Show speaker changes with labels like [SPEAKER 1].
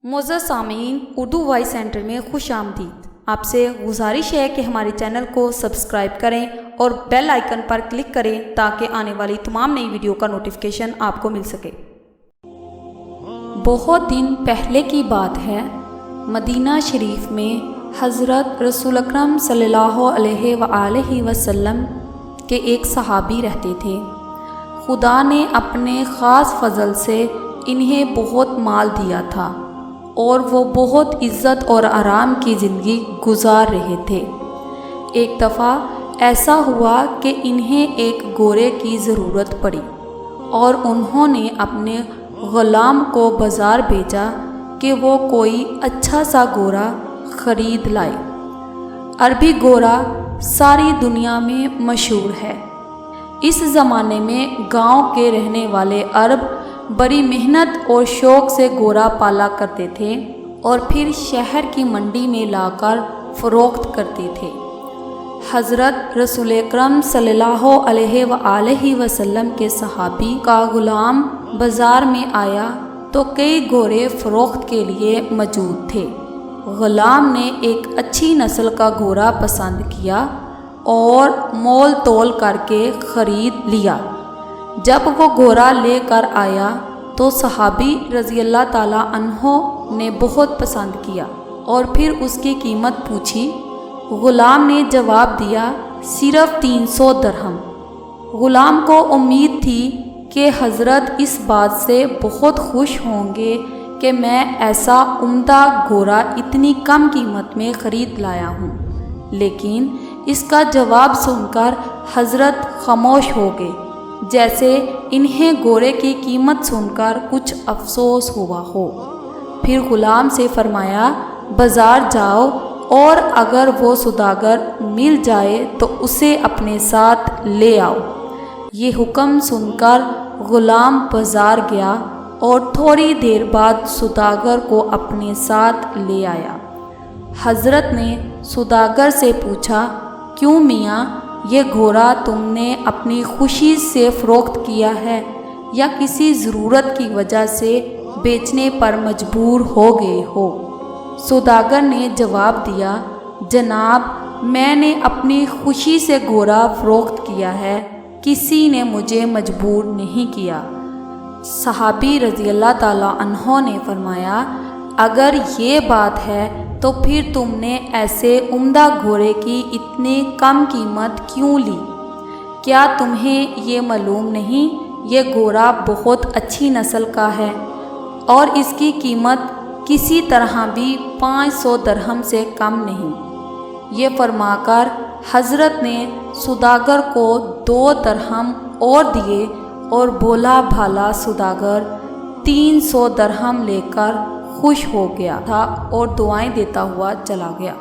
[SPEAKER 1] معزز سامعین، Urdu voice centre میں خوش آمدید۔ آپ سے گزارش ہے کہ ہمارے چینل کو سبسکرائب کریں اور بیل آئیکن پر کلک کریں تاکہ آنے والی تمام نئی ویڈیو کا نوٹیفیکیشن آپ کو مل سکے۔ بہت دن پہلے کی بات ہے، مدینہ شریف میں حضرت رسول اکرم صلی اللہ علیہ وآلہ وسلم کے ایک صحابی رہتے تھے۔ خدا نے اپنے خاص فضل سے انہیں بہت مال دیا تھا اور وہ بہت عزت اور آرام کی زندگی گزار رہے تھے۔ ایک دفعہ ایسا ہوا کہ انہیں ایک گورے کی ضرورت پڑی اور انہوں نے اپنے غلام کو بازار بھیجا کہ وہ کوئی اچھا سا گورا خرید لائے۔ عربی گورا ساری دنیا میں مشہور ہے۔ اس زمانے میں گاؤں کے رہنے والے عرب بڑی محنت اور شوق سے گورا پالا کرتے تھے اور پھر شہر کی منڈی میں لا کر فروخت کرتے تھے۔ حضرت رسول اکرم صلی اللہ علیہ وآلہ وسلم کے صحابی کا غلام بازار میں آیا تو کئی گورے فروخت کے لیے موجود تھے۔ غلام نے ایک اچھی نسل کا گورا پسند کیا اور مول تول کر کے خرید لیا۔ جب وہ گورا لے کر آیا تو صحابی رضی اللہ تعالیٰ عنہ نے بہت پسند کیا اور پھر اس کی قیمت پوچھی۔ غلام نے جواب دیا، صرف 300 درہم۔ غلام کو امید تھی کہ حضرت اس بات سے بہت خوش ہوں گے کہ میں ایسا عمدہ گورا اتنی کم قیمت میں خرید لایا ہوں، لیکن اس کا جواب سن کر حضرت خاموش ہو گئے، جیسے انہیں گورے کی قیمت سن کر کچھ افسوس ہوا ہو۔ پھر غلام سے فرمایا، بازار جاؤ اور اگر وہ سوداگر مل جائے تو اسے اپنے ساتھ لے آؤ۔ یہ حکم سن کر غلام بازار گیا اور تھوڑی دیر بعد سوداگر کو اپنے ساتھ لے آیا۔ حضرت نے سوداگر سے پوچھا، کیوں میاں، یہ گھوڑا تم نے اپنی خوشی سے فروخت کیا ہے یا کسی ضرورت کی وجہ سے بیچنے پر مجبور ہو گئے ہو؟ سوداگر نے جواب دیا، جناب، میں نے اپنی خوشی سے گھوڑا فروخت کیا ہے، کسی نے مجھے مجبور نہیں کیا۔ صحابی رضی اللہ تعالیٰ عنہ نے فرمایا، اگر یہ بات ہے تو پھر تم نے ایسے عمدہ گھوڑے کی اتنی کم قیمت کیوں لی؟ کیا تمہیں یہ معلوم نہیں یہ گھوڑا بہت اچھی نسل کا ہے اور اس کی قیمت کسی طرح بھی 500 درہم سے کم نہیں؟ یہ فرما کر حضرت نے سوداگر کو 2 درہم اور دیے اور بولا بھالا سوداگر 300 درہم لے کر خوش ہو گیا تھا اور دعائیں دیتا ہوا چلا گیا۔